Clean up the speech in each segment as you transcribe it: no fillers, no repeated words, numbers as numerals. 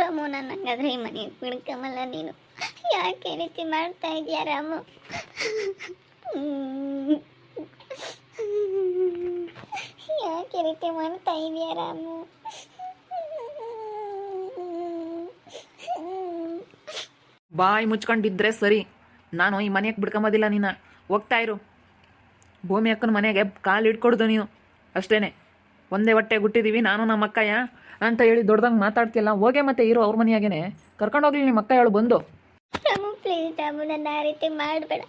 ರಾಮು, ನನ್ನ ಹಂಗಾದ್ರೆ ಈ ಮನೆ ಬಿಡ್ಕಮಲ್ಲ ನೀನು. ಯಾಕೆ ಈ ರೀತಿ ಮಾಡ್ತಾ ಇದೀಯ ರಾಮು? ಯಾಕೆ ಈ ರೀತಿ ಮಾಡ್ತಾ ಇದೀಯ ರಾಮು? ಬಾಯಿ ಮುಚ್ಕೊಂಡಿದ್ರೆ ಸರಿ. ನಾನು ಈ ಮನೆಗೆ ಬಿಡ್ಕೊಂಬೋದಿಲ್ಲ. ನೀನು ಹೋಗ್ತಾ ಇರು. ಭೂಮಿ ಅಕ್ಕನ ಮನೆಗೆ ಕಾಲು ಇಟ್ಕೊಡ್ದು ನೀನು ಅಷ್ಟೇನೆ. ಒಂದೇ ಹೊಟ್ಟೆ ಹುಟ್ಟಿದೀವಿ ನಾನು ನಮ್ಮ ಅಕ್ಕಯ್ಯ ಅಂತ ಹೇಳಿ ದೊಡ್ಡದಂಗೆ ಮಾತಾಡ್ತಿಲ್ಲ. ಹೋಗೇ ಮತ್ತೆ ಇರು ಅವ್ರ ಮನೆಯಾಗೇನೆ. ಕರ್ಕೊಂಡೋಗ್ಲಿ ನಿಮ್ಮ ಅಕ್ಕ ಹೇಳು ಬಂದು. ರಾಮು ಪ್ಲೀಸ್ ರಾಮು, ನನ್ನ ಆ ರೀತಿ ಮಾಡಬೇಡ.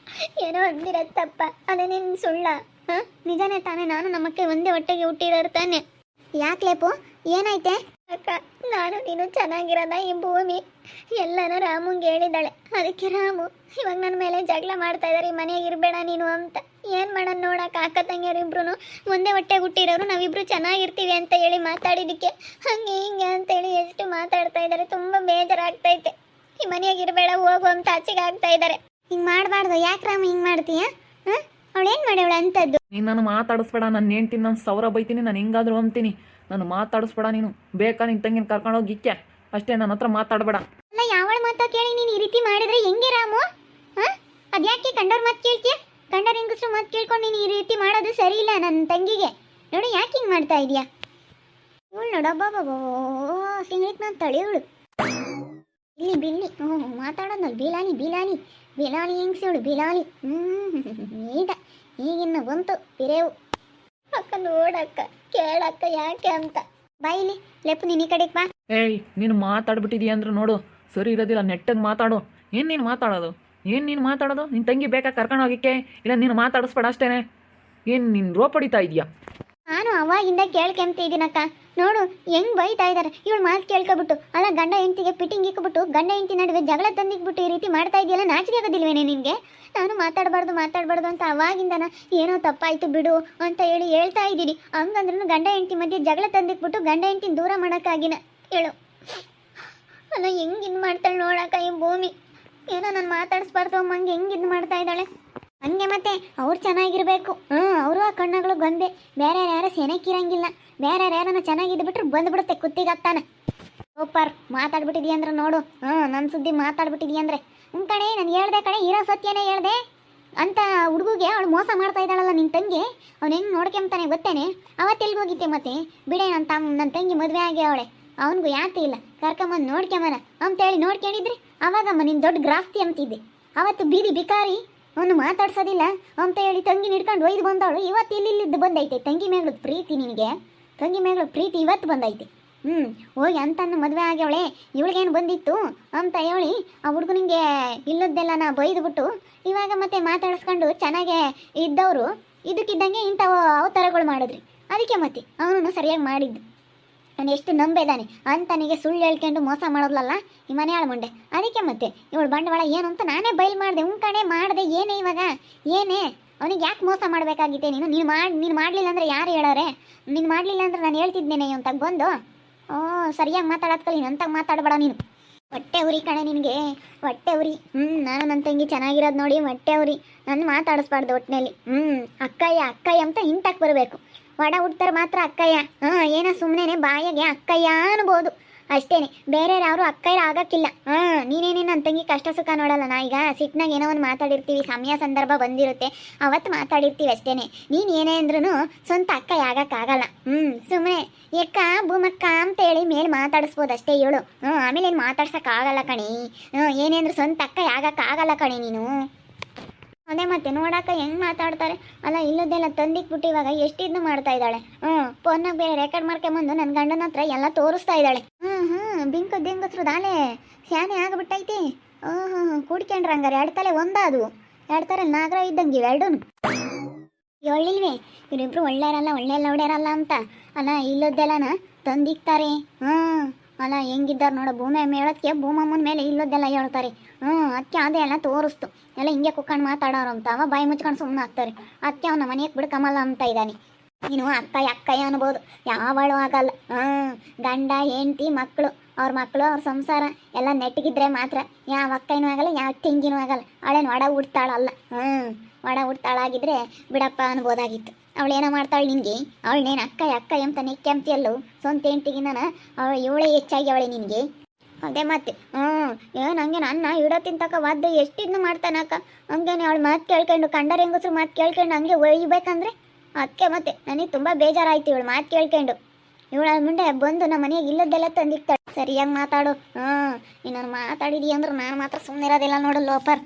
ಏನೋ ಅಂದಿರೋದು ತಪ್ಪ, ಅದೇ ನಿನ್ನ ಸುಳ್ಳ? ಹಾಂ ನಿಜಾನೇ ತಾನೇ? ನಾನು ನಮ್ಮಕ್ಕೆ ಒಂದೇ ಹೊಟ್ಟೆಗೆ ಹುಟ್ಟಿರೋರು ತಾನೆ. ಯಾಕ್ಲೇಪು, ಏನಾಯ್ತೆ? ಅಕ್ಕ, ನಾನು ನೀನು ಚೆನ್ನಾಗಿರೋದ ಈ ಭೂಮಿ ಎಲ್ಲನೂ ರಾಮುಂಗೆ ಹೇಳಿದ್ದಾಳೆ. ಅದಕ್ಕೆ ರಾಮು ಇವಾಗ ನನ್ನ ಮೇಲೆ ಜಗಳ ಮಾಡ್ತಾ ಇದ್ದಾರೆ, ಈ ಮನೆಯಾಗ ಇರಬೇಡ ನೀನು ಅಂತ. ಏನು ಮಾಡೋಣ ನೋಡಕ್ಕ, ಅಕ್ಕ ತಂಗಿಯರಿಬ್ರು ಒಂದೇ ಹೊಟ್ಟೆ ಹುಟ್ಟಿರೋರು, ನಾವಿಬ್ರು ಚೆನ್ನಾಗಿರ್ತೀವಿ ಅಂತ ಹೇಳಿ ಮಾತಾಡಿದ್ದಕ್ಕೆ ಹಂಗೆ ಹಿಂಗೆ ಅಂತೇಳಿ ಎಷ್ಟು ಮಾತಾಡ್ತಾ ಇದ್ದಾರೆ. ತುಂಬ ಬೇಜಾರಾಗ್ತೈತೆ. ಈ ಮನೆಯಾಗ ಇರಬೇಡ ಹೋಗು ಅಂತ ಆಚೆಗೆ ಆಗ್ತಾ ಇದ್ದಾರೆ. ಹಿಂಗೆ ಮಾಡಬಾರ್ದು. ಯಾಕೆ ರಾಮು ಹಿಂಗೆ ಮಾಡ್ತೀಯ? ಹಾಂ ಅವಳೇನು ಮಾಡ್ಯವಳ ಅಂಥದ್ದು? ನೀನು ನಾನು ಮಾತಾಡಿಸ್ಬೇಡ. ನಾನು ಹೆಂಡ್ತೀನಿ, ನಾನು ಸಾವಿರ ಬೈತೀನಿ, ನಾನು ಹೆಂಗಾದ್ರೂ ಅಂತೀನಿ. ನಾನು ಮಾತಾಡಿಸ್ಬೇಡ ನೀನು. ಬೇಕಾ ನಿನ್ನ ತಂಗಿನ ಕರ್ಕೊಂಡೋಗಿ ಇಕ್ಕೆ ಅಷ್ಟೇ, ನನ್ನ ಹತ್ರ ಮಾತಾಡಬೇಡ. ಅಲ್ಲ, ಯಾವಳ ಮಾತಾ ಕೇಳಿ ನೀನು ಈ ರೀತಿ ಮಾಡಿದ್ರೆ ಹೆಂಗೆ ರಾಮು? ಹಾಂ ಅದ್ಯಾಕೆ ಕಂಡವ್ರ ಮಾತು ಕೇಳ್ತೀಯ? ಕಂಡವ್ರ ಹೆಂಗಸ್ರು ಮಾತು ಕೇಳ್ಕೊಂಡು ನೀನು ಈ ರೀತಿ ಮಾಡೋದು ಸರಿ ಇಲ್ಲ ನನ್ನ ತಂಗಿಗೆ. ನೋಡಿ ಯಾಕೆ ಹಿಂಗೆ ಮಾಡ್ತಾ ಇದೀಯಾ? ಇವಳು ನೋಡಬ್ಬ ಸಿಂಗ್ಳಿಕ್ ನಾನು ತಳಿಯವಳು. ಇಲ್ಲಿ ಬಿಲ್ಲಿ ಮಾತಾಡೋದ್ನಲ್ಲಿ ಬಿಲಾನಿ ಬಿಲಾನಿ ಬಿಲಾನಿ ಹೆಂಗ್ಸಿವಳು ಬಿಲಾನಿ. ಈಗಿನ್ನ ಬಂತು ಪಿರೇವು. ಅಕ್ಕ ನೋಡಕ್ಕ, ಕೇಳಕ್ಕ ಯಾಕೆ ಅಂತ. ಬಾಯಿಲಿ ಲೆಪ್ಪು ನೀನು ಈ ಕಡೆಗೆ ಬಾ. ಏಯ್ ನೀನು ಮಾತಾಡ್ಬಿಟ್ಟಿದೀಯ ಅಂದ್ರೆ ನೋಡು ಸರಿ ಇರೋದಿಲ್ಲ. ನೆಟ್ಟಗೆ ಮಾತಾಡು. ಏನು ನೀನು ಮಾತಾಡೋದು? ನಿನ್ನ ತಂಗಿ ಬೇಕಾ ಕರ್ಕೊಂಡೋಗಿಕ್ಕೆ? ಇಲ್ಲ ನೀನು ಮಾತಾಡಿಸ್ಬೇಡ ಅಷ್ಟೇನೆ. ಏನು ನೀನು ರೋಪ್ ಹೊಡಿತಾ ಇದೀಯಾ? ನಾನು ಅವಾಗಿಂದ ಕೇಳ್ಕೊಂತಿದ್ದೀನಕ್ಕ. ನೋಡು ಹೆಂಗ್ ಬೈತಾ ಇದ್ದಾರೆ. ಇವಳು ಮಾತು ಕೇಳ್ಕೊಬಿಟ್ಟು, ಅಲ್ಲ ಗಂಡ ಹೆಂಡತಿಗೆ ಪಿಟ್ಟಿಂಗ್ ಇಕ್ಬಿಟ್ಟು ಗಂಡ ಹೆಂಡತಿ ನಡುವೆ ಜಗಳ ತಂದಿಕ್ಬಿಟ್ಟು ಈ ರೀತಿ ಮಾಡ್ತಾ ಇದೆಯಲ್ಲ, ನಾಚಿಕೆ ಆಗೋದಿಲ್ವೇನೆ ನಿನಗೆ? ನಾನು ಮಾತಾಡಬಾರ್ದು ಅಂತ ಅವಾಗಿಂದನ ಏನೋ ತಪ್ಪಾಯ್ತು ಬಿಡು ಅಂತ ಹೇಳಿ ಹೇಳ್ತಾ ಇದ್ದೀನಿ. ಹಂಗಂದ್ರೂ ಗಂಡ ಹೆಂಡತಿ ಮಧ್ಯೆ ಜಗಳ ತಂದಿಕ್ಬಿಟ್ಟು ಗಂಡ ಹೆಂಡತಿನ ದೂರ ಮಾಡೋಕ್ಕಾಗಿನ ಹೇಳು. ಅಲ್ಲ ಹೆಂಗೆ ಇದು ಮಾಡ್ತಾಳೆ ನೋಡಕ್ಕ ಈ ಭೂಮಿ. ಏನೋ ನಾನು ಮಾತಾಡಿಸ್ಬಾರ್ದು ಅಮ್ಮಂಗೆ ಹೆಂಗೆ ಇದು ಮಾಡ್ತಾ ಇದ್ದಾಳೆ. ಹಂಗೆ ಮತ್ತೆ ಅವ್ರು ಚೆನ್ನಾಗಿರ್ಬೇಕು. ಅವರು ಆ ಕಣ್ಣಗಳು ಗೊಂದೆ. ಬೇರೆ ಯಾರು ಸೆನೆಕ್ಕಿರಂಗಿಲ್ಲ. ಬೇರೆ ಯಾರನ್ನ ಚೆನ್ನಾಗಿದ್ಬಿಟ್ರೆ ಬಂದ್ಬಿಡುತ್ತೆ ಕುತ್ತಿಗತ್ತಾನ. ಸೂಪರ್ ಮಾತಾಡ್ಬಿಟ್ಟಿದೀಯ ಅಂದ್ರೆ ನೋಡು. ನನ್ನ ಸುದ್ದಿ ಮಾತಾಡ್ಬಿಟ್ಟಿದೀಯ ಅಂದರೆ ಕಣೆ ನಾನು ಹೇಳ್ದೆ ಕಣೆ, ಇರೋ ಸತ್ಯನೇ ಹೇಳ್ದೆ ಅಂತ ಹುಡುಗಿಗೆ ಅವಳು ಮೋಸ ಮಾಡ್ತಾ ಇದ್ದಾಳಲ್ಲ ನಿನ್ನ ತಂಗಿ. ಅವ್ನು ಹೆಂಗೆ ನೋಡ್ಕೊಂತಾನೆ ಗೊತ್ತೇನೆ? ಅವತ್ತೆಲ್ಗೆ ಹೋಗಿದ್ದೆ ಮತ್ತೆ? ಬಿಡೆ ನನ್ನ ತಂಗಿ ಮದುವೆ ಆಗಿ ಅವಳೆ, ಅವನಿಗೂ ಯಾಕೆ ಇಲ್ಲ ಕರ್ಕೊಂಬಂದು ನೋಡ್ಕೊಂಬನ ಅಂತೇಳಿ ನೋಡ್ಕೊಂಡಿದ್ರಿ ಅವಾಗಮ್ಮ ನೀನು ದೊಡ್ಡ ಗ್ರಾಸ್ತಿ ಅಂತಿದ್ದೆ. ಅವತ್ತು ಬೀದಿ ಬಿಕಾರಿ ಅವನು ಮಾತಾಡ್ಸೋದಿಲ್ಲ ಅಂತ ಹೇಳಿ ತಂಗಿ ಹಿಡ್ಕೊಂಡು ಒಯ್ದು ಬಂದವಳು. ಇವತ್ತು ಇಲ್ಲಿದ್ದು ಬಂದೈತೆ ತಂಗಿ ಮೇಗಳದ ಪ್ರೀತಿ. ನಿನಗೆ ತಂಗಿ ಮೇಗಳದ ಪ್ರೀತಿ ಇವತ್ತು ಬಂದೈತೆ. ಹೋಗಿ ಅಂತನ್ನು ಮದುವೆ ಆಗ್ಯವಳೆ, ಇವಳಿಗೇನು ಬಂದಿತ್ತು ಅಂತ ಹೇಳಿ ಆ ಹುಡುಗನಿಗೆ ಇಲ್ಲದ್ದೆಲ್ಲ ನಾ ಬೈದ್ಬಿಟ್ಟು ಇವಾಗ ಮತ್ತೆ ಮಾತಾಡಿಸ್ಕೊಂಡು ಚೆನ್ನಾಗೇ ಇದ್ದವರು ಇದಕ್ಕಿದ್ದಂಗೆ ಇಂಥ ಅವತಾರಗಳು ಮಾಡಿದ್ರಿ. ಅದಕ್ಕೆ ಮತ್ತೆ ಅವನನ್ನು ಸರಿಯಾಗಿ ಮಾಡಿದ್ದು. ನಾನು ಎಷ್ಟು ನಂಬೇದಾನೆ ಅಂತನಿಗೆ ಸುಳ್ಳು ಹೇಳ್ಕೊಂಡು ಮೋಸ ಮಾಡೋದ್ಲಲ್ಲ ಈ ಮನೆ ಮುಂಡೆ. ಅದಕ್ಕೆ ಮತ್ತೆ ಇವಳು ಬಂಡವಾಳ ಏನು ಅಂತ ನಾನೇ ಬಯಲು ಮಾಡಿದೆ. ಕಣೆ ಮಾಡಿದೆ. ಏನೇ ಇವಾಗ ಏನೇ ಅವನಿಗೆ ಯಾಕೆ ಮೋಸ ಮಾಡಬೇಕಾಗಿತ್ತೆ? ನೀನು ಮಾಡಲಿಲ್ಲ ಅಂದರೆ ಯಾರು ಹೇಳೋರೆ? ನೀನು ಮಾಡಲಿಲ್ಲ ಅಂದ್ರೆ ನಾನು ಹೇಳ್ತಿದ್ದೇನೆ ಅಂತ ಬಂದು ಸರಿಯಾಗಿ ಮಾತಾಡೋದ್ಕಲ್ಲಿ ನಂತಾಗ ಮಾತಾಡಬೇಡ ನೀನು. ಹೊಟ್ಟೆ ಉರಿ ಕಣೆ ನಿನಗೆ, ಹೊಟ್ಟೆ ಉರಿ. ನಾನು ನನ್ನ ತಂಗಿ ಚೆನ್ನಾಗಿರೋದು ನೋಡಿ ಹೊಟ್ಟೆ ಉರಿ. ನನ್ನ ಮಾತಾಡಿಸ್ಬಾರ್ದು ಒಟ್ಟಿನಲ್ಲಿ. ಅಕ್ಕಯ್ಯ ಅಂತ ಇಂತಕ್ಕೆ ಬರಬೇಕು. ಒಡ ಹುಡ್ತಾರೆ ಮಾತ್ರ ಅಕ್ಕಯ್ಯ. ಏನೋ ಸುಮ್ಮನೆ ಬಾಯಾಗೆ ಅಕ್ಕಯ್ಯ ಅನ್ಬೋದು ಅಷ್ಟೇನೆ. ಬೇರೆ ಯಾರು ಅಕ್ಕಯ್ಯ ಆಗಕ್ಕಿಲ್ಲ. ನೀನೇನೇ ನನ್ನ ತಂಗಿ ಕಷ್ಟ ಸುಖ ನೋಡಲ್ಲ. ನಾ ಈಗ ಸಿಟ್ನಾಗ ಏನೋ ಒಂದು ಮಾತಾಡಿರ್ತೀವಿ, ಸಮಯ ಸಂದರ್ಭ ಬಂದಿರುತ್ತೆ, ಅವತ್ತು ಮಾತಾಡಿರ್ತೀವಿ ಅಷ್ಟೇನೆ. ನೀನು ಏನೇ ಅಂದ್ರೂ ಸ್ವಂತ ಅಕ್ಕಯ್ಯ ಆಗಕ್ಕಾಗಲ್ಲ. ಸುಮ್ಮನೆ ಎಕ್ಕ ಭೂಮಕ್ಕ ಅಂತೇಳಿ ಮೇಲೆ ಮಾತಾಡಿಸ್ಬೋದು ಅಷ್ಟೇ ಹೇಳು. ಆಮೇಲೆ ಏನು ಮಾತಾಡ್ಸೋಕ್ಕಾಗಲ್ಲ ಕಣಿ. ಏನೇ ಅಂದ್ರೂ ಸ್ವಂತ ಅಕ್ಕಯ್ಯ ಆಗಕ್ಕಾಗಲ್ಲ ಕಣಿ ನೀನು. ಅದೇ ಮತ್ತೆ ನೋಡಕ್ಕ ಹೆಂಗೆ ಮಾತಾಡ್ತಾರೆ. ಅಲ್ಲ ಇಲ್ಲದೆಲ್ಲ ತಂದಿಕ್ಬಿಟ್ಟು ಇವಾಗ ಎಷ್ಟಿದ್ನು ಮಾಡ್ತಾ ಇದ್ದಾಳೆ. ಫೋನ್ನಾಗ ಬೇರೆ ರೆಕಾರ್ಡ್ ಮಾಡ್ಕೊಂಬಂದು ನನ್ನ ಗಂಡನ ಹತ್ರ ಎಲ್ಲ ತೋರಿಸ್ತಾ ಇದ್ದಾಳೆ. ಬಿಂಕದ್ದಿಂಗಸ್ರು ದಾಲೆ ಶಾನೆ ಆಗಿಬಿಟ್ಟೈತಿ. ಕೂಡ್ಕೊಂಡ್ರೆ ಹಂಗಾರೆ 2 ತಲೆ ಒಂದಾದವು. 2 ತಲೆ ನಾಗರ ಇದ್ದಂಗೆ ಇವೆರಡೂ. ಹೇಳಿಲ್ವೇ ಇವರಿಬ್ರು ಒಳ್ಳೆ ಲೌಡ್ಯಾರಲ್ಲ ಅಂತ. ಅಲ್ಲ ಇಲ್ಲದ್ದೆಲ್ಲನ ತಂದಿಕ್ತಾರೆ. ಅಲ್ಲ ಹೆಂಗಿದ್ದಾರೆ ನೋಡು. ಭೂಮಿ ಹೇಳೋದಕ್ಕೆ ಭೂಮಮ್ಮನ ಮೇಲೆ ಇಲ್ಲದ್ದೆಲ್ಲ ಹೇಳ್ತಾರೆ. ಅದಕ್ಕೆ ಅದೇ ಎಲ್ಲ ತೋರಿಸ್ತು. ಎಲ್ಲ ಹಿಂಗೆ ಕುತ್ಕೊಂಡು ಮಾತಾಡೋರು ಅಂತ ಅವ ಬಾಯಿ ಮುಚ್ಕೊಂಡು ಸುಮ್ಮನೆ ಆಗ್ತಾರೆ. ಅದಕ್ಕೆ ಅವನ ಮನೆಗೆ ಬಿಡ್ಕಮಲ್ಲ ಅಂತ ಇದ್ದಾನೆ. ನೀನು ಅಕ್ಕಯ್ಯ ಅನ್ಬೋದು, ಯಾವಳು ಆಗಲ್ಲ. ಗಂಡ ಹೆಂಡತಿ ಮಕ್ಕಳು, ಅವ್ರ ಸಂಸಾರ ಎಲ್ಲ ನೆಟ್ಟಿಗಿದ್ರೆ ಮಾತ್ರ ಯಾವ ಅಕ್ಕನೂ ಆಗಲ್ಲ, ಯಾವ ತೆಂಗಿನೂ ಆಗಲ್ಲ. ಅವಳೇನು ಒಡ ಹುಡ್ತಾಳಲ್ಲ. ಒಡ ಹುಡ್ತಾಳಾಗಿದ್ರೆ ಬಿಡಪ್ಪ ಅನ್ಬೋದಾಗಿತ್ತು. ಅವಳೇನೋ ಮಾಡ್ತಾಳೆ ನಿನಗೆ. ಅವಳನ್ನೇನು ಅಕ್ಕಯ್ಯ ಅಂತ ನೆಕ್ಕೆಂತಿಯಲ್ಲೂ ಸ್ವಂತ ಹೆಂಡ್ತಿಗಿನ್ನ ಅವಳು ಇವಳೇ ಹೆಚ್ಚಾಗಿ ಅವಳೆ ನಿನಗೆ. ಅದೇ ಮತ್ತೆ ಏನು ಹಂಗೆ ನನ್ನ ಇಡತ್ತಿನ ತಕ ವಾದ್ಯ ಎಷ್ಟಿದ್ನು ಮಾಡ್ತಾನಕ್ಕ. ಹಂಗೇನೆ ಅವಳು ಮಾತು ಕೇಳ್ಕೊಂಡು ಕಂಡರ ಹೆಂಗಸ್ರು ಮಾತು ಕೇಳ್ಕೊಂಡು ಹಂಗೆ ಒಯ್ಬೇಕಂದ್ರೆ ಅದಕ್ಕೆ ಮತ್ತೆ ನನಗೆ ತುಂಬ ಬೇಜಾರಾಯ್ತು ಇವಳು ಮಾತು ಕೇಳ್ಕೊಂಡು. ಇವಳ ಮುಂದೆ ಬಂದು ನಮ್ಮ ಮನೆಗೆ ಇಲ್ಲದ್ದೆಲ್ಲ ತಂದಿಕ್ತಾಳೆ. ಸರಿಯಾಗಿ ಮಾತಾಡು. ಇನ್ನೊಂದು ಮಾತಾಡಿದೀಯ ಅಂದ್ರೆ ನಾನು ಮಾತ್ರ ಸುಮ್ಮನೆ ಇರೋದಿಲ್ಲ ನೋಡು ಲೋಪರ್.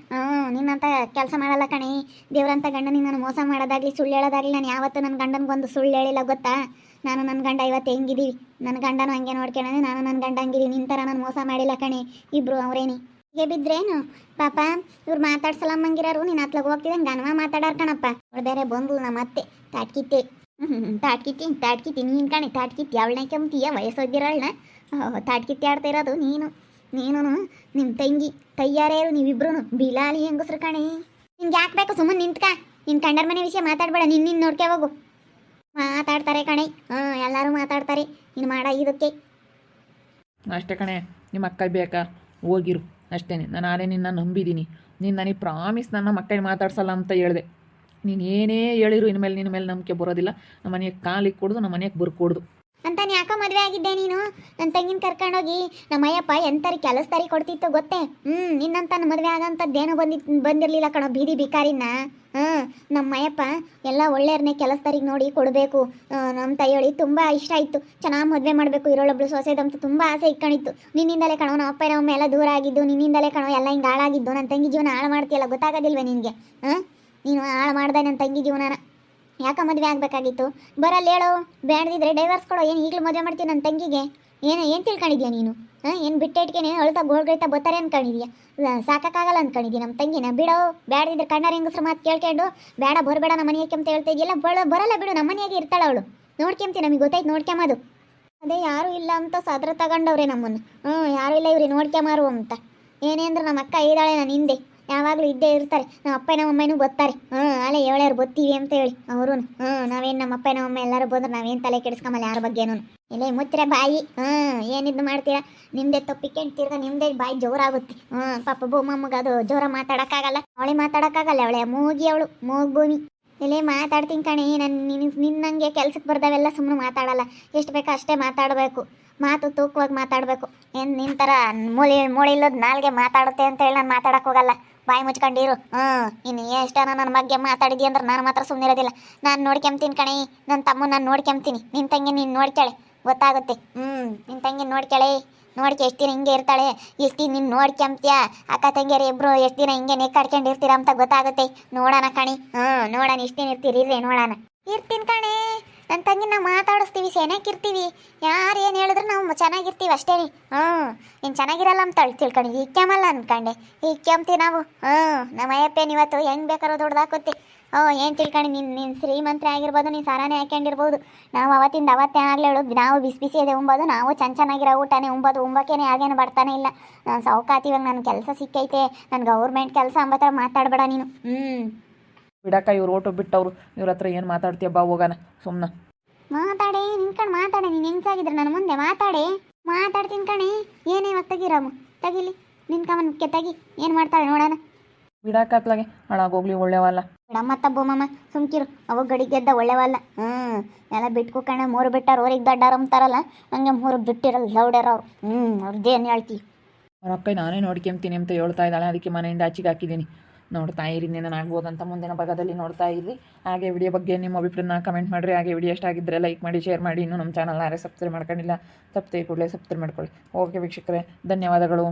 ನಿನ್ನಂತ ಕೆಲಸ ಮಾಡಲ್ಲ ಕಣೆ. ದೇವ್ರಂತ ಗಂಡನಿಗೆ ನಾನು ಮೋಸ ಮಾಡೋದಾಗ್ಲಿ ಸುಳ್ಳು ಹೇಳೋದಾಗ್ಲಿ ನಾನು ಯಾವತ್ತೂ ನನ್ನ ಗಂಡನಿಗೊಂದು ಸುಳ್ಳು ಹೇಳಿಲ್ಲ ಗೊತ್ತಾ. ನಾನು ನನ್ನ ಗಂಡ ಇವತ್ತು ಹೆಂಗಿದ್ದೀವಿ, ನನ್ನ ಗಂಡನೂ ಹಂಗೆ ನೋಡ್ಕೊಳ್ಳೋಣ, ನಾನು ನನ್ನ ಗಂಡ ಹಂಗಿದ್ದೀವಿ. ನಿನ್ನ ಥರ ನಾನು ಮೋಸ ಮಾಡಿಲ್ಲ ಕಣೆ. ಇಬ್ರು ಅವರೇನಿ ಹೀಗೆ ಬಿದ್ರೇನು ಪಾಪ. ಇವ್ರು ಮಾತಾಡ್ಸಲಮ್ಮಂಗಿರೋರು ನೀನು ಹತ್ಲಾಗ ಹೋಗ್ತಿದ್ದಂಗೆ ಗನವ ಮಾತಾಡಾರ ಕಣಪ್ಪ. ಅವ್ಳು ಬೇರೆ ಬಂದ್ಲು ನಮ್ಮ ಅತ್ತೆ ತಾಟ್ಕಿತ್ತೆ. ತಾಟ್ಕಿತ್ತಿ ನೀನು ಕಣೆ ತಾಟ್ಕಿತ್ತಿ. ಅವಳನ್ನ ಕೆಮ್ತೀಯ ವಯಸ್ಸೋದಿರಳನ್ನ ತಾಟ್ಕಿತ್ತಿ ಆಡ್ತಾ ಇರೋದು ನೀನು. ನಿಮ್ಮ ತಂಗಿ ತಯ್ಯಾರೇರು ನೀವಿಬ್ರು ಬಿಲಾಲಿ ಹೆಂಗಸ್ರು ಕಣೆ. ನಿನ್ಗೆ ಯಾಕೆ ಬೇಕು ಸುಮ್ಮನೆ ನಿಂತ್ಕ. ನಿನ್ನ ಕಂಡರ ಮನೆ ವಿಷಯ ಮಾತಾಡಬೇಡ. ನಿನ್ನ ನೋಡ್ಕೆ ಹೋಗು. ಮಾತಾಡ್ತಾರೆ ಕಣೆ. ಎಲ್ಲರೂ ಮಾತಾಡ್ತಾರೆ ನೀನು ಮಾಡ ಇದಕ್ಕೆ. ಅಷ್ಟೇ ಕಣೆ, ನಿಮ್ಮ ಅಕ್ಕ ಬೇಕಾ ಹೋಗಿರು ಅಷ್ಟೇ. ನಾನು ಆಲೇ ನಿನ್ನ ನಂಬಿದ್ದೀನಿ. ನೀನು ನನಗೆ ಪ್ರಾಮಿಸ್ ನನ್ನ ಮಕ್ಕಳಿಗೆ ಮಾತಾಡ್ಸಲ್ಲ ಅಂತ ಹೇಳಿದೆ. ನೀನು ಏನೇ ಹೇಳಿರು ಇನ್ಮೇಲೆ ನಿನ್ನ ಮೇಲೆ ನಂಬಿಕೆ ಬರೋದಿಲ್ಲ. ನಮ್ಮ ಮನೆಗೆ ಕಾಲಿಗೆ ಕೊಡೋದು, ನಮ್ಮ ಮನೆಗೆ ಬರ್ಕೊಡ್ದು ಅಂತ ಯಾಕೋ ಮದುವೆ ಆಗಿದ್ದೆ ನೀನು. ನನ್ನ ತಂಗಿನ ಕರ್ಕೊಂಡೋಗಿ ನಮ್ಮಯ್ಯಪ್ಪ ಎಂಥರಿ ಕೆಲಸದಾರಿ ಕೊಡ್ತಿತ್ತು ಗೊತ್ತೇ. ನಿನ್ನಂತ ಮದುವೆ ಆಗೋಂಥದ್ದೇನೋ ಬಂದಿರಲಿಲ್ಲ ಕಣೋ ಬೀದಿ ಬಿಕಾರಿನ. ನಮ್ಮಯ್ಯಪ್ಪ ಎಲ್ಲ ಒಳ್ಳೆಯವ್ರನ್ನೇ ಕೆಲಸದಾರಿಗೆ ನೋಡಿ ಕೊಡಬೇಕು. ನಮ್ಮ ತಾಯಿಯೊಳಿ ತುಂಬ ಇಷ್ಟ ಇತ್ತು. ಚೆನ್ನಾಗಿ ಮದುವೆ ಮಾಡಬೇಕು, ಇರೋಳೊಬ್ಳು ಸೊಸೆದಂತ ತುಂಬ ಆಸೆ ಇಟ್ಕೊಂಡಿತ್ತು. ನಿನ್ನಿಂದಲೇ ಕಣೋ ನಮ್ಮ ಅಪ್ಪ ನಮ್ಮ ಎಲ್ಲ ದೂರ ಆಗಿದ್ದು. ನಿನ್ನಿಂದಲೇ ಕಣೋ ಎಲ್ಲ ಹಿಂಗೆ ಹಾಳಾಗಿದ್ದು. ನನ್ನ ತಂಗಿ ಜೀವನ ಹಾಳು ಮಾಡ್ತೀಯಲ್ಲ, ಗೊತ್ತಾಗೋದಿಲ್ವೇ ನಿನಗೆ? ನೀನು ಹಾಳು ಮಾಡ್ದೆ ನನ್ನ ತಂಗಿ ಜೀವನನ. ಯಾಕೆ ಮದುವೆ ಆಗಬೇಕಾಗಿತ್ತು? ಬರಲ್ಲ ಹೇಳೋ. ಬೇಡದಿದ್ರೆ ಡೈವರ್ಸ್ ಕೊಡೋ. ಏನು ಈಗಲೂ ಮದುವೆ ಮಾಡ್ತೀನಿ ನನ್ನ ತಂಗಿಗೆ? ಏನು ತಿಳ್ಕೊಂಡಿದ್ಯಾ ನೀನು? ಏನು ಬಿಟ್ಟಿಟ್ಕೇನೆ ಅಳ್ತಾ ಗೋಳ್ಗೈತಾ ಬರ್ತಾರೆ ಅನ್ಕೊಂಡಿದ್ಯಾ? ಸಾಕಾಗಲ್ಲ ಅನ್ಕೊಂಡಿದ್ಯಾ ನಮ್ಮ ತಂಗಿನ? ಬಿಡೋ. ಬೇಡದಿದ್ರೆ ಕಣ್ಣಾರ ಹೆಂಗಸ್ರ ಮಾತು ಕೇಳ್ಕೊಂಡು ಬೇಡ ಬರಬೇಡ ನಮ್ಮ ಮನೆಗೆ ಅಂತ ಹೇಳ್ತಾ ಇದೆಯಲ್ಲ. ಬರಲ್ಲ ಬಿಡು. ನಮ್ಮ ಮನೆಯಾಗೆ ಇರ್ತಾಳೆ ಅವಳು. ನೋಡ್ಕೊಂತೀನಿ, ನಮಗೆ ಗೊತ್ತಾಯ್ತು ನೋಡ್ಕೊಂಬದು. ಅದೇ ಯಾರೂ ಇಲ್ಲ ಅಂತ ಸದ್ರ ತಗೊಂಡವ್ರೆ ನಮ್ಮನ್ನು. ಯಾರೂ ಇಲ್ಲ ಇವ್ರಿ ನೋಡ್ಕೊಂಬಾರು ಅಂತ. ಏನೇ ಅಂದ್ರೆ ನಮ್ಮ ಅಕ್ಕ ಇದ್ದಾಳೆ ನನ್ನ ಹಿಂದೆ. ಯಾವಾಗಲೂ ಇದ್ದೇ ಇರ್ತಾರೆ. ನಮ್ಮ ಅಪ್ಪ ನಮ್ಮ ಅಮ್ಮನೂ ಗೊತ್ತಾರೆ. ಅಲ್ಲೇ ಹೇಳ್ಯಾರು ಬತ್ತೀವಿ ಅಂತ ಹೇಳಿ ಅವರು. ನಾವೇನು ನಮ್ಮ ಅಪ್ಪ ನಮ್ಮ ಅಮ್ಮ ಎಲ್ಲರೂ ಬಂದ್ರೆ ನಾವೇನು ತಲೆ ಕೆಡಿಸ್ಕೊಂಬಲ್ಲ ಯಾರ ಬಗ್ಗೆನೂ. ಇಲ್ಲೇ ಮುಚ್ಚರೆ ಬಾಯಿ. ಏನಿದ್ದು ಮಾಡ್ತೀರಾ? ನಿಮ್ಮದೇ ತಪ್ಪಿಕೆಂಡ್ತೀರ್ಗ ನಿಮ್ಮದೇ ಬಾಯಿ ಜೋರಾಗುತ್ತೆ. ಪಾಪ ಭೂಮಮ್ಮಗೆ ಅದು ಜೋರ ಮಾತಾಡೋಕ್ಕಾಗಲ್ಲ. ಅವಳೆ ಮಾತಾಡೋಕ್ಕಾಗಲ್ಲ. ಅವಳೆ ಮೂಗಿ, ಅವಳು ಮೂಗ್ ಭೂಮಿ. ಇಲ್ಲೇ ಮಾತಾಡ್ತೀನಿ ಕಣೆ. ನಿನ್ನಂಗೆ ಕೆಲ್ಸಕ್ಕೆ ಬರ್ದವೆಲ್ಲ ಸುಮ್ಮನೆ ಮಾತಾಡಲ್ಲ. ಎಷ್ಟು ಬೇಕೋ ಅಷ್ಟೇ ಮಾತಾಡಬೇಕು. ಮಾತು ತೂಕವಾಗಿ ಮಾತಾಡಬೇಕು. ಏನು ನಿನ್ನ ಥರ ಮೂಳೆ ಇಲ್ಲದ ನಾಲ್ಗೆ ಮಾತಾಡುತ್ತೆ ಅಂತ ಹೇಳಿ ನಾನು ಮಾತಾಡಕ್ಕೆ ಹೋಗಲ್ಲ. ಬಾಯಿ ಮುಚ್ಕೊಂಡಿರು. ಇನ್ನು ಎಷ್ಟನ ನನ್ನ ಬಗ್ಗೆ ಮಾತಾಡಿದಿ ಅಂದ್ರೆ ನಾನು ಮಾತ್ರ ಸುಮ್ಮನೆ ಇರೋದಿಲ್ಲ. ನಾನು ನೋಡ್ಕೊಂತೀನಿ ಕಣೆ. ನನ್ನ ತಮ್ಮ ನಾನು ನೋಡ್ಕೊಂತೀನಿ. ನಿನ್ನ ತಂಗಿ ನೀನು ನೋಡ್ಕೊಳ್ಳೆ, ಗೊತ್ತಾಗುತ್ತೆ. ನಿನ್ನ ತಂಗಿ ನೋಡ್ಕೊಳ್ಳೆ. ಎಷ್ಟು ದಿನ ಹಿಂಗೆ ಇರ್ತಾಳೆ, ಎಷ್ಟು ದಿನ ನೀನು ನೋಡ್ಕೊಂತೀಯ. ಅಕ್ಕ ತಂಗಿಯರು ಇಬ್ಬರು ಎಷ್ಟು ದಿನ ಹಿಂಗೆ ನೆಕ್ಕಾಡ್ಕೊಂಡಿರ್ತೀರ ಅಂತ ಗೊತ್ತಾಗುತ್ತೆ. ನೋಡೋಣ ಕಣಿ. ನೋಡೋಣ ಎಷ್ಟು ದಿನ ಇರ್ತೀರಿ ನೋಡೋಣ. ಇರ್ತೀನಿ ಕಣೆ. ನನ್ನ ತಂಗಿ ನಾವು ಮಾತಾಡಿಸ್ತೀವಿ, ಚೆನ್ನಾಗಿರ್ತೀವಿ. ಯಾರು ಏನು ಹೇಳಿದ್ರು ನಾವು ಚೆನ್ನಾಗಿರ್ತೀವಿ ಅಷ್ಟೇ. ನೀನು ಚೆನ್ನಾಗಿರಲ್ಲ ಅಂತ ತಿಳ್ಕೊಂಡು ಇಕ್ಕೆಮಲ್ಲ ಅಂದ್ಕೊಂಡೆ. ಇಕ್ಕೆಂಬ್ತೀವಿ ನಾವು. ನಮ್ಮ ಅಯ್ಯಪ್ಪೇನು ಇವತ್ತು ಹೆಂಗೆ ಬೇಕಾರೋ ದೊಡ್ಡದಾಕುತ್ತೆ. ಏನು ತಿಳ್ಕೊಂಡು ನೀನು ಶ್ರೀಮಂತ್ರಿ ಆಗಿರ್ಬೋದು, ನೀನು ಸಾರಾನೇ ಹಾಕ್ಕೊಂಡಿರ್ಬೋದು. ನಾವು ಅವತ್ತಿಂದ ಅವತ್ತೇ ಆಗಲಿ ಹೇಳು. ನಾವು ಬಿಸಿ ಬಿಸಿ ಇದೆ ಉಂಬೋದು. ನಾವು ಚೆನ್ನಾಗಿರೋ ಊಟನೇ ಉಂಬೋದು. ಉಂಬಕ್ಕೇನೆ ಆಗೇನು ಬರ್ತಾನೆ ಇಲ್ಲ. ನಾನು ಸೌಕಾತಿ. ಇವಾಗ ನನ್ನ ಕೆಲಸ ಸಿಕ್ಕೈತೆ, ನನ್ನ ಗೌರ್ಮೆಂಟ್ ಕೆಲಸ ಅಂಬತ್ತರ ಮಾತಾಡಬೇಡ ನೀನು. ಬಿಡಕ್ಕ, ಇವ್ರು ಓಟು ಬಿಟ್ಟವ್ರು. ಇವ್ರ ಹತ್ರ ಏನು ಮಾತಾಡ್ತೀಯ? ಬಾ ಹೋಗೋಣ ಸುಮ್ಮನೆ. ಮಾತಾಡೆ ನಿನ್ಕಂಡು ಮಾತಾಡೆ. ನೀನು ಹೆಂಗ್ಸಾಗಿದ್ರೆ ನನ್ನ ಮುಂದೆ ಮಾತಾಡ್ತೀನಿ ಕಣೆ. ಏನೇ ಇವಾಗ ತೆಗಿರಾಮು ತೆಗಿಲಿ. ನಿನ್ಕಮ್ಮನಕ್ಕೆ ತೆಗಿ. ಏನು ಮಾಡ್ತಾಳೆ ನೋಡೋಣ. ಬಿಡಾಕತ್ಲಾಗೆ ಹಾಳಾಗೋಗ್ಲಿ, ಒಳ್ಳೆವಲ್ಲ. ಬಿಡಮ್ಮತ್ತ ಬೋಮಮ್ಮ ಸುಮ್ಕಿರು. ಅವಾಗ ಗಡಿ ಗೆದ್ದ ಒಳ್ಳೆವಲ್ಲ. ಎಲ್ಲ ಬಿಟ್ಕು ಕಣ. 3 ಬಿಟ್ಟಾರ ಊರಿಗೆ ದೊಡ್ಡವ್ರು ಅಂತಾರಲ್ಲ, ಹಂಗೆ 3 ಬಿಟ್ಟಿರಲ್ಲ ಲೌಡ್ಯಾರ ಅವ್ರು. ಅವ್ರದ್ದೇನು ಹೇಳ್ತೀವಿ? ಅವ್ರ ಅಕ್ಕ ನಾನೇ ನೋಡ್ಕೊಂತೀನಿ ಅಂತ ಹೇಳ್ತಾ ಇದ್ದಾಳೆ. ಅದಕ್ಕೆ ಮನೆಯಿಂದ ಆಚೆಗೆ ಹಾಕಿದ್ದೀನಿ. ನೋಡ್ತಾ ಇರಿ, ಇನ್ನೇನು ಆಗ್ಬೋದಂತ ಮುಂದಿನ ಭಾಗದಲ್ಲಿ ನೋಡ್ತಾ ಇರಿ. ಹಾಗೆ ವಿಡಿಯೋ ಬಗ್ಗೆ ನಿಮ್ಮ ಅಭಿಪ್ರಾಯನ ಕಮೆಂಟ್ ಮಾಡಿರಿ. ಹಾಗೆ ವಿಡಿಯೋ ಇಷ್ಟ ಆಗಿದ್ದರೆ ಲೈಕ್ ಮಾಡಿ, ಶೇರ್ ಮಾಡಿ. ಇನ್ನೂ ನಮ್ಮ ಚಾನಲ್ ಯಾರೇ ಸಬ್ಸ್ಕ್ರೈಬ್ ಮಾಡ್ಕೊಂಡಿಲ್ಲ, ತಪ್ಪದೆ ಕೂಡಲೇ ಸಬ್ಸ್ಕ್ರೈಬ್ ಮಾಡ್ಕೊಳ್ಳಿ. ಓಕೆ ವೀಕ್ಷಕರೇ, ಧನ್ಯವಾದಗಳು.